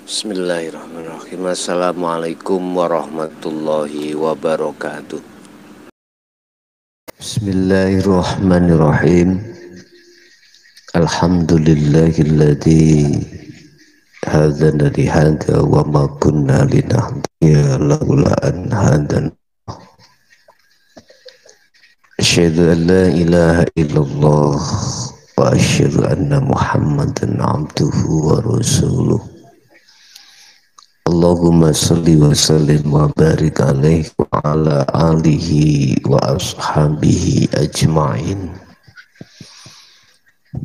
Bismillahirrahmanirrahim. Assalamualaikum warahmatullahi wabarakatuh. Bismillahirrahmanirrahim. Alhamdulillahilladzi hadana li hadza wa ma kunna linahtadiya laula an hadana. Asyhadu an la ilaha illallah wa asyhadu anna Muhammadan abduhu wa rasuluh. Allahumma salli wa sallim wa barik alaihi wa ala alihi wa ashabihi ajma'in.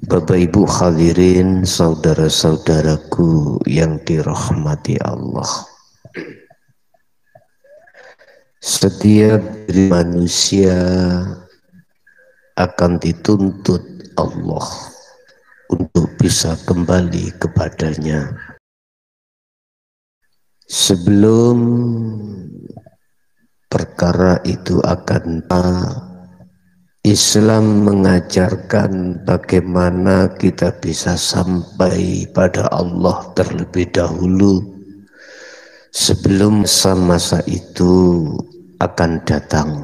Bapak Ibu hadirin, saudara-saudaraku yang dirahmati Allah. Setiap diri manusia akan dituntut Allah untuk bisa kembali kepadanya. Sebelum perkara itu akan Islam mengajarkan bagaimana kita bisa sampai pada Allah terlebih dahulu sebelum masa-masa itu akan datang.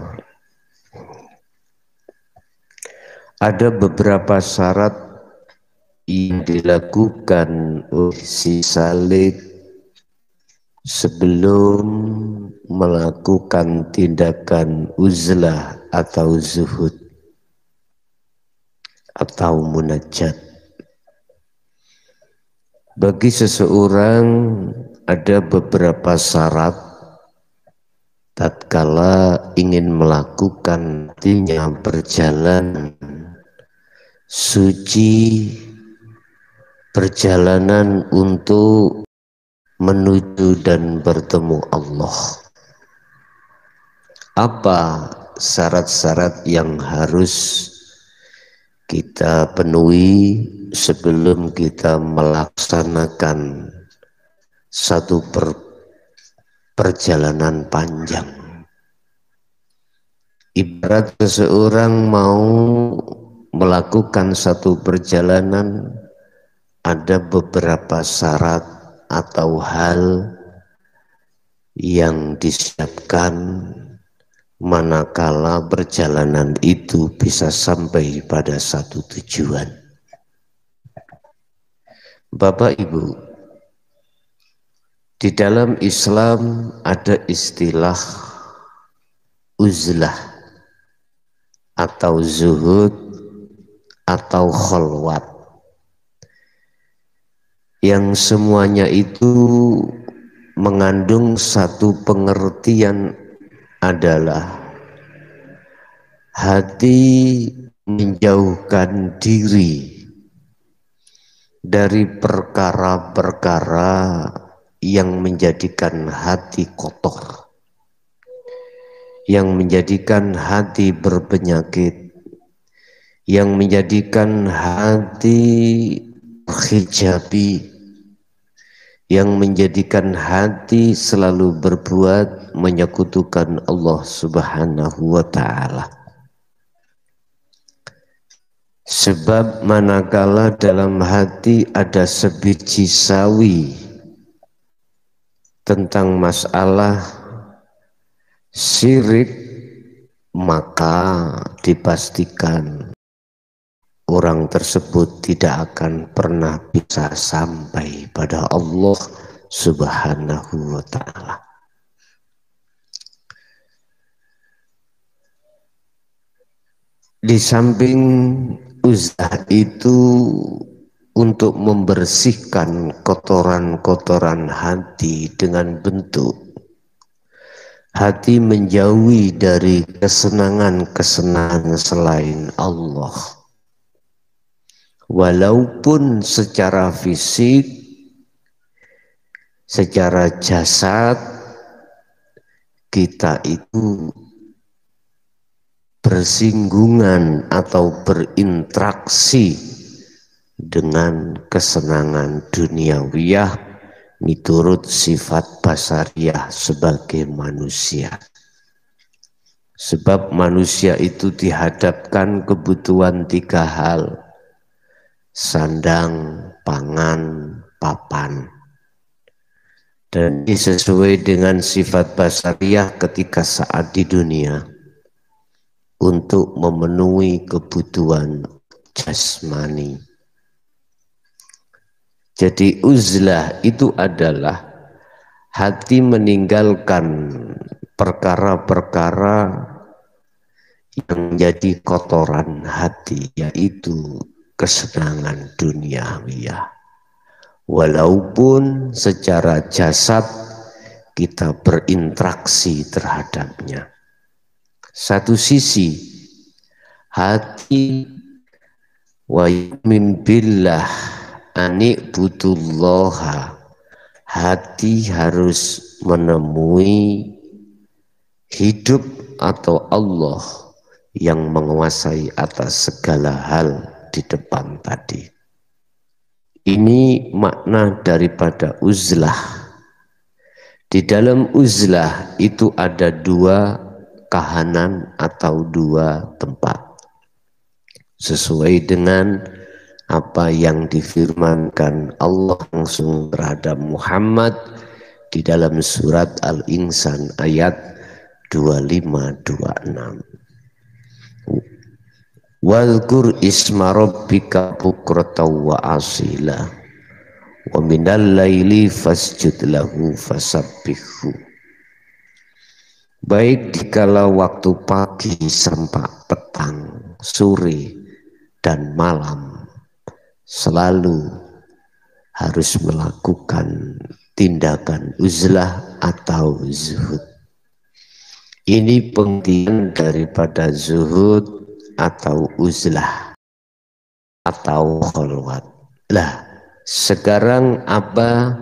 Ada beberapa syarat yang dilakukan oleh si Saleh sebelum melakukan tindakan uzlah atau zuhud atau munajat. Bagi seseorang ada beberapa syarat tatkala ingin melakukan artinya perjalanan suci, perjalanan untuk menuju dan bertemu Allah. Apa syarat-syarat yang harus kita penuhi sebelum kita melaksanakan satu perjalanan panjang? Ibarat seseorang mau melakukan satu perjalanan, ada beberapa syarat atau hal yang disiapkan manakala perjalanan itu bisa sampai pada satu tujuan. Bapak Ibu, di dalam Islam ada istilah uzlah atau zuhud atau khalwat, yang semuanya itu mengandung satu pengertian adalah hati menjauhkan diri dari perkara-perkara yang menjadikan hati kotor, yang menjadikan hati berpenyakit, yang menjadikan hati hijabi, yang menjadikan hati selalu berbuat menyekutukan Allah Subhanahu wa ta'ala. Sebab manakala dalam hati ada sebiji sawi tentang masalah syirik, maka dipastikan orang tersebut tidak akan pernah bisa sampai pada Allah Subhanahu wa ta'ala. Di samping uzlah itu untuk membersihkan kotoran-kotoran hati dengan bentuk hati menjauhi dari kesenangan-kesenangan selain Allah. Walaupun secara fisik, secara jasad kita itu bersinggungan atau berinteraksi dengan kesenangan duniawiyah miturut sifat basariyah sebagai manusia. Sebab manusia itu dihadapkan kebutuhan tiga hal: sandang, pangan, papan. dan ini sesuai dengan sifat basariah ketika saat di dunia untuk memenuhi kebutuhan jasmani. Jadi uzlah itu adalah hati meninggalkan perkara-perkara yang menjadi kotoran hati, yaitu kesenangan duniawiyah. Walaupun secara jasad kita berinteraksi terhadapnya. Satu sisi hati wa yu'min billah ani'budullaha, hati harus menemui hidup atau Allah yang menguasai atas segala hal di depan tadi. Ini makna daripada uzlah. Di dalam uzlah itu ada dua kahanan atau dua tempat. Sesuai dengan apa yang difirmankan Allah langsung terhadap Muhammad di dalam surat Al-Insan ayat 25-26. Wadhkur isma rabbika bukratan wa asila wa minal laili fasjud lahu fasabbihu. Baik dikala waktu pagi sampai petang, sore dan malam selalu harus melakukan tindakan uzlah atau zuhud. Ini pengertian daripada zuhud atau uzlah atau kholwat. Lah, sekarang apa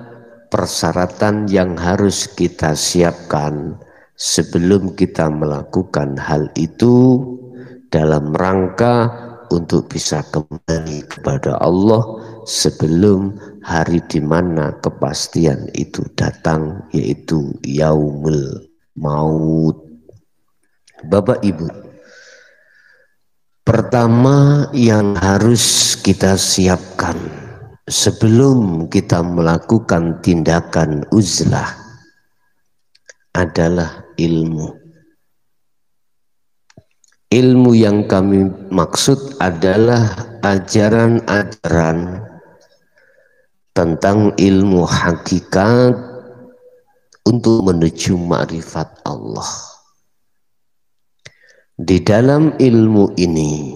persyaratan yang harus kita siapkan sebelum kita melakukan hal itu dalam rangka untuk bisa kembali kepada Allah sebelum hari di mana kepastian itu datang, yaitu yaumul maut. Bapak Ibu, pertama yang harus kita siapkan sebelum kita melakukan tindakan uzlah adalah ilmu. Ilmu yang kami maksud adalah ajaran-ajaran tentang ilmu hakikat untuk menuju ma'rifat Allah. Di dalam ilmu ini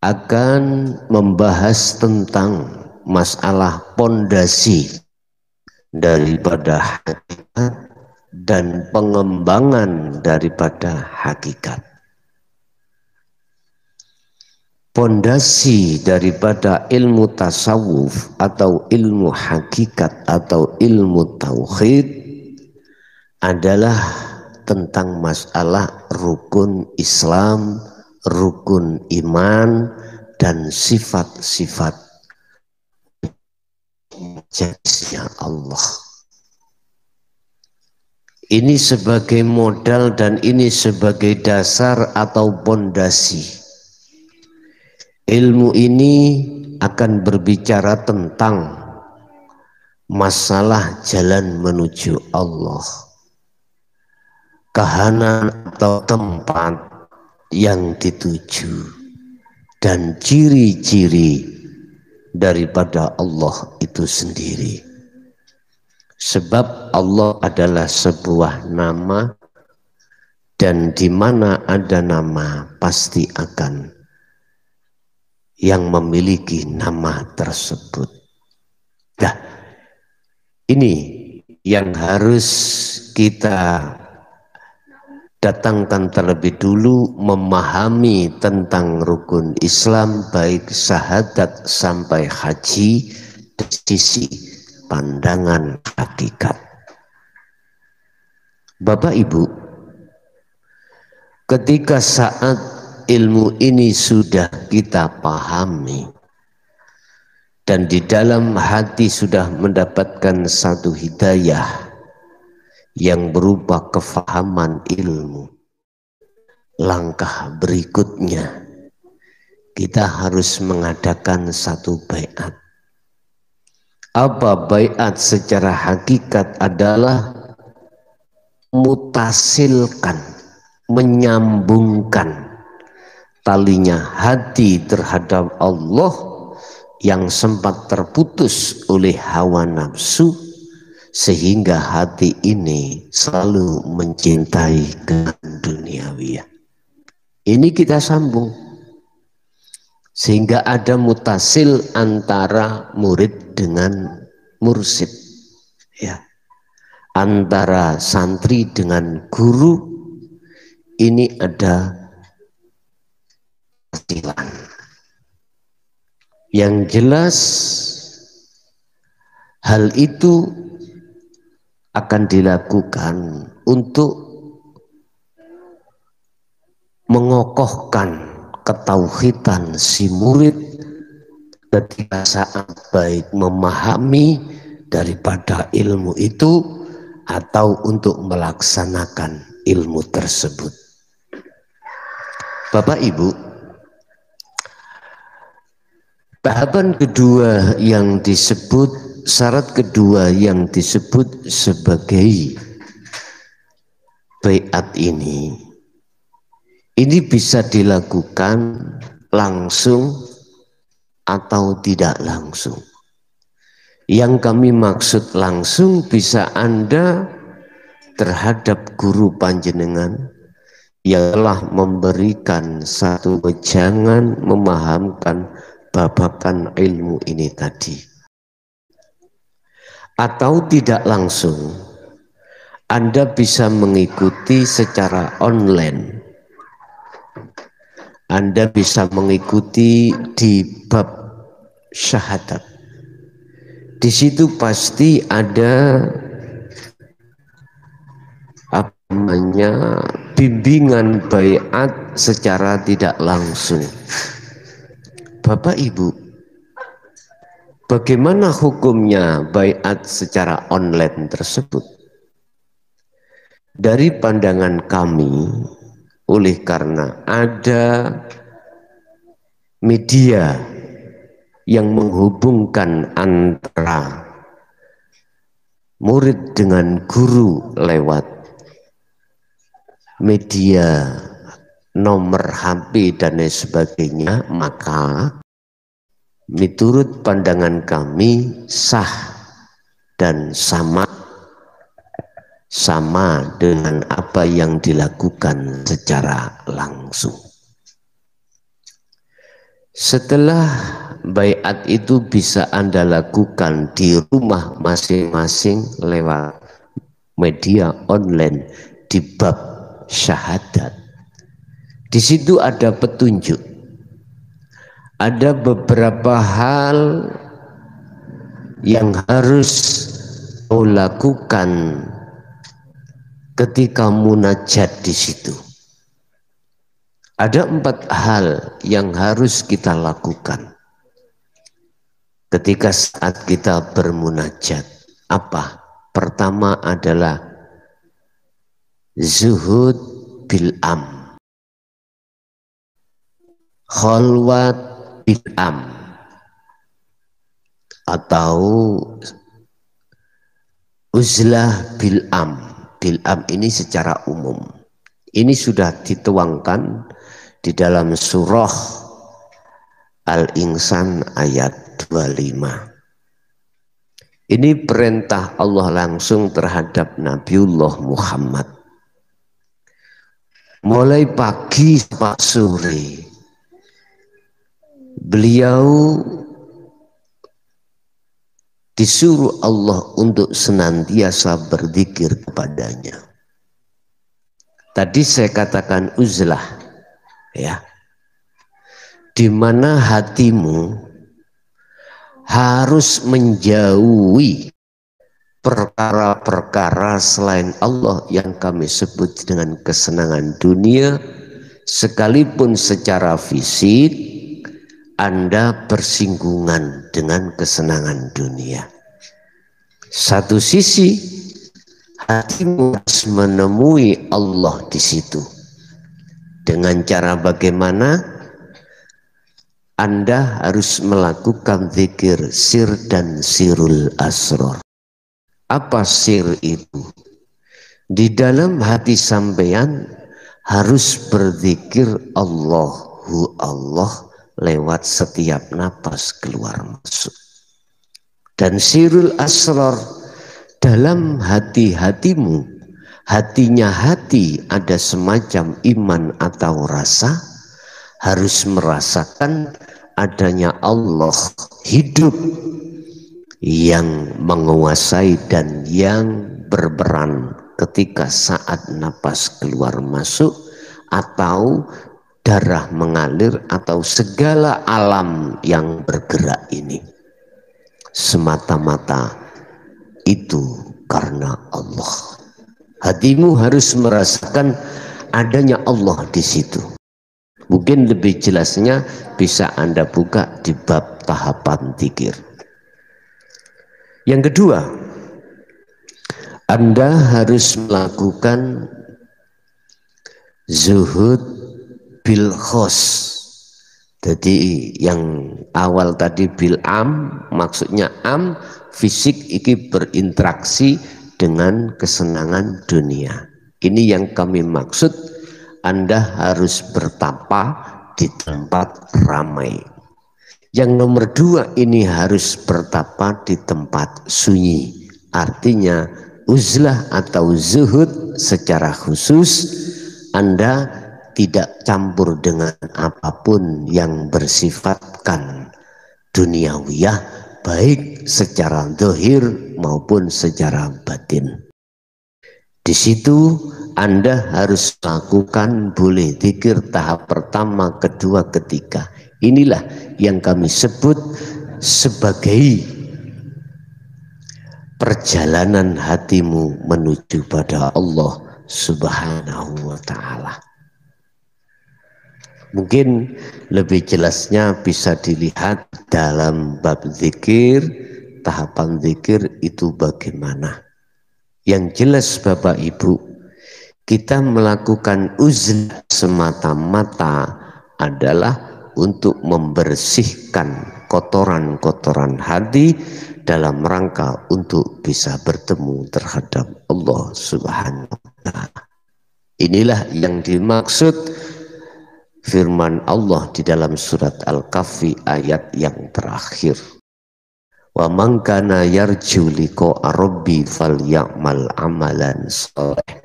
akan membahas tentang masalah pondasi daripada hakikat dan pengembangan daripada hakikat. Pondasi daripada ilmu tasawuf atau ilmu hakikat atau ilmu tauhid adalah tentang masalah rukun Islam, rukun iman, dan sifat-sifat jasnya Allah. Ini sebagai modal dan ini sebagai dasar atau pondasi. Ilmu ini akan berbicara tentang masalah jalan menuju Allah, kahanan atau tempat yang dituju, dan ciri-ciri daripada Allah itu sendiri. Sebab Allah adalah sebuah nama, dan di mana ada nama pasti akan yang memiliki nama tersebut. Nah, ini yang harus kita datangkan terlebih dulu, memahami tentang rukun Islam baik syahadat sampai haji dari sisi pandangan hakikat. Bapak Ibu, ketika saat ilmu ini sudah kita pahami dan di dalam hati sudah mendapatkan satu hidayah yang berupa kefahaman ilmu, langkah berikutnya kita harus mengadakan satu baiat. Apa baiat secara hakikat adalah mutasilkan, menyambungkan talinya hati terhadap Allah yang sempat terputus oleh hawa nafsu, sehingga hati ini selalu mencintai dengan duniawi. Ini kita sambung sehingga ada mutasil antara murid dengan mursid, ya, antara santri dengan guru. Ini ada kecilan. Yang jelas hal itu akan dilakukan untuk mengokohkan ketauhidan si murid ketika saat baik memahami daripada ilmu itu atau untuk melaksanakan ilmu tersebut. Bapak Ibu, tahapan kedua yang disebut, syarat kedua yang disebut sebagai baiat ini bisa dilakukan langsung atau tidak langsung. Yang kami maksud langsung bisa Anda terhadap guru panjenengan yang telah memberikan satu wejangan memahamkan babakan ilmu ini tadi. Atau tidak langsung, Anda bisa mengikuti secara online. Anda bisa mengikuti di bab syahadat. Di situ pasti ada apa namanya bimbingan baiat secara tidak langsung. Bapak Ibu, bagaimana hukumnya baiat secara online tersebut? Dari pandangan kami, oleh karena ada media yang menghubungkan antara murid dengan guru lewat media, nomor HP dan lain sebagainya, maka menurut pandangan kami sah dan sama dengan apa yang dilakukan secara langsung. Setelah baiat itu bisa Anda lakukan di rumah masing-masing lewat media online di bab syahadat. Di situ ada petunjuk. Ada beberapa hal yang harus kau lakukan ketika munajat di situ. Ada 4 hal yang harus kita lakukan ketika saat kita bermunajat. Apa? Pertama adalah zuhud bil khalwat bil atau uzlah bil ini secara umum. Ini sudah dituangkan di dalam surah Al-Insan ayat 25. Ini perintah Allah langsung terhadap Nabiullah Muhammad. Mulai pagi sampai sore, beliau disuruh Allah untuk senantiasa berzikir kepadanya. Tadi saya katakan uzlah, ya, di mana hatimu harus menjauhi perkara-perkara selain Allah yang kami sebut dengan kesenangan dunia, sekalipun secara fisik Anda bersinggungan dengan kesenangan dunia. Satu sisi hatimu harus menemui Allah di situ. Dengan cara bagaimana? Anda harus melakukan zikir sir dan sirul asror. Apa sir itu? Di dalam hati sampean harus berzikir Allahu Allah lewat setiap napas keluar masuk. Dan sirul asror, dalam hati-hatimu, hatinya hati ada semacam iman atau rasa, harus merasakan adanya Allah hidup yang menguasai dan yang berperan ketika saat napas keluar masuk atau darah mengalir atau segala alam yang bergerak ini. Semata-mata itu karena Allah. Hatimu harus merasakan adanya Allah di situ. Mungkin lebih jelasnya bisa Anda buka di bab tahapan zikir. Yang kedua, Anda harus melakukan zuhud bil khos. Jadi yang awal tadi bil am, maksudnya am fisik iki berinteraksi dengan kesenangan dunia. Ini yang kami maksud, Anda harus bertapa di tempat ramai. Yang nomor dua, ini harus bertapa di tempat sunyi. Artinya uzlah atau zuhud secara khusus, Anda tidak campur dengan apapun yang bersifatkan duniawiyah, baik secara zahir maupun secara batin. Di situ Anda harus lakukan boleh zikir tahap pertama, kedua, ketiga. Inilah yang kami sebut sebagai perjalanan hatimu menuju pada Allah Subhanahu wa ta'ala. Mungkin lebih jelasnya bisa dilihat dalam bab zikir, tahapan zikir itu bagaimana. Yang jelas Bapak Ibu, kita melakukan uzlah semata-mata adalah untuk membersihkan kotoran-kotoran hati dalam rangka untuk bisa bertemu terhadap Allah Subhanahu wa ta'ala. Inilah yang dimaksud firman Allah di dalam surat Al-Kahfi ayat yang terakhir. Wa man kana yarju liqa'a rabbi falyamal amalan shalih.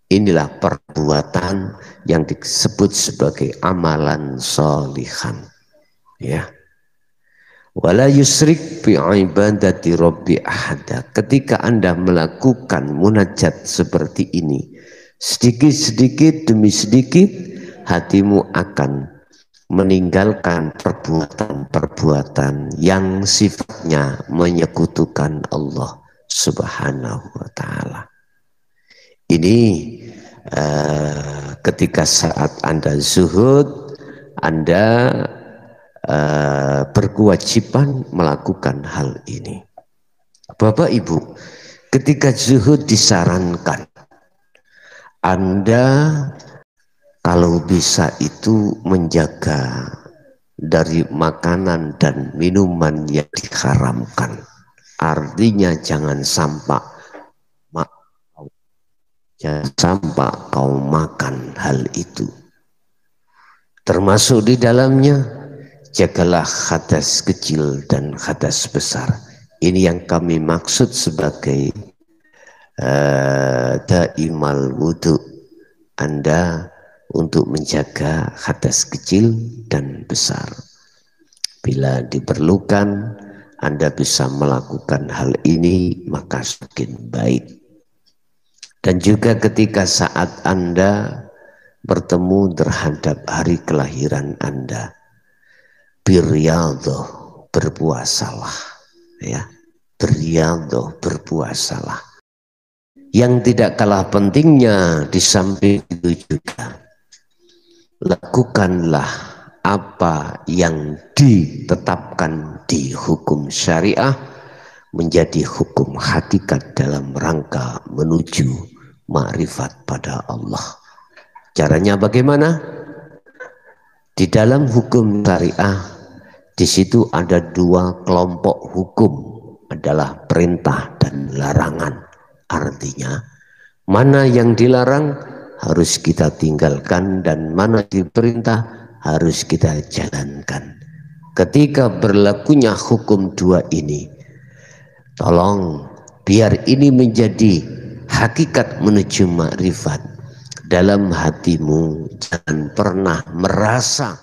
Inilah perbuatan yang disebut sebagai amalan sholihan. Ya. Wala yusrik bi ibadati rabbi ahada. Ketika Anda melakukan munajat seperti ini, sedikit-sedikit demi sedikit hatimu akan meninggalkan perbuatan-perbuatan yang sifatnya menyekutukan Allah Subhanahu wa ta'ala. Ini ketika saat Anda zuhud, Anda berkewajiban melakukan hal ini. Bapak Ibu, ketika zuhud disarankan Anda kalau bisa itu menjaga dari makanan dan minuman yang diharamkan. Artinya jangan sampai kau makan hal itu. Termasuk di dalamnya, jagalah hadas kecil dan hadas besar. Ini yang kami maksud sebagai daimal wudu. Anda untuk menjaga hadas kecil dan besar. Bila diperlukan, Anda bisa melakukan hal ini, maka semakin baik. Dan juga ketika saat Anda bertemu terhadap hari kelahiran Anda, biryadhah, berpuasalah, ya, biryadhah, berpuasalah. Yang tidak kalah pentingnya di samping itu juga, lakukanlah apa yang ditetapkan di hukum syariah menjadi hukum hakikat dalam rangka menuju ma'rifat pada Allah. Caranya bagaimana? Di dalam hukum syariah Di situ ada dua kelompok hukum, adalah perintah dan larangan. Artinya mana yang dilarang harus kita tinggalkan dan mana diperintah harus kita jalankan. Ketika berlakunya hukum dua ini, tolong biar ini menjadi hakikat menuju makrifat. Dalam hatimu jangan pernah merasa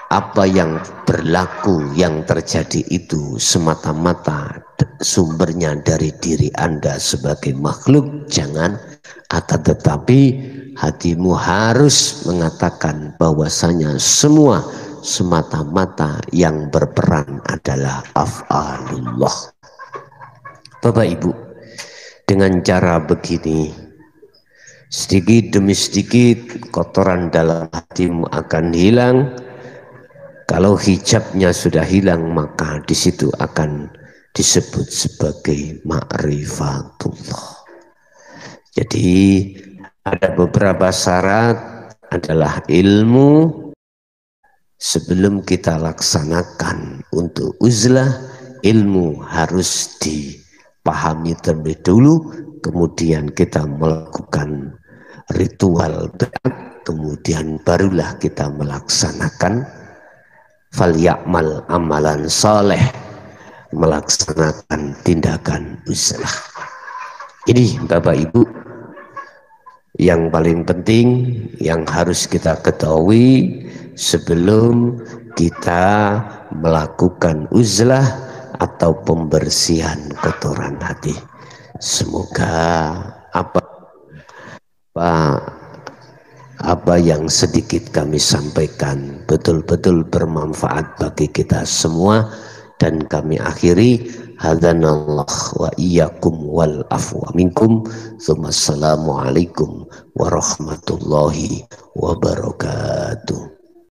apa yang berlaku, yang terjadi itu semata-mata sumbernya dari diri Anda sebagai makhluk. Jangan, akan tetapi hatimu harus mengatakan bahwasanya semua semata-mata yang berperan adalah af'alullah. Bapak Ibu, dengan cara begini sedikit demi sedikit kotoran dalam hatimu akan hilang. Kalau hijabnya sudah hilang, maka di situ akan disebut sebagai ma'rifatullah. Jadi ada beberapa syarat, adalah ilmu sebelum kita laksanakan. Untuk uzlah, ilmu harus dipahami terlebih dulu, kemudian kita melakukan ritual berat, kemudian barulah kita melaksanakan. Falyakmal amalan soleh, melaksanakan tindakan uzlah. Ini Bapak Ibu yang paling penting yang harus kita ketahui sebelum kita melakukan uzlah atau pembersihan kotoran hati. Semoga apa yang sedikit kami sampaikan betul-betul bermanfaat bagi kita semua, dan kami akhiri hadanallah wa iyyakum wal afwa minkum. Assalamualaikum warahmatullahi wabarakatuh.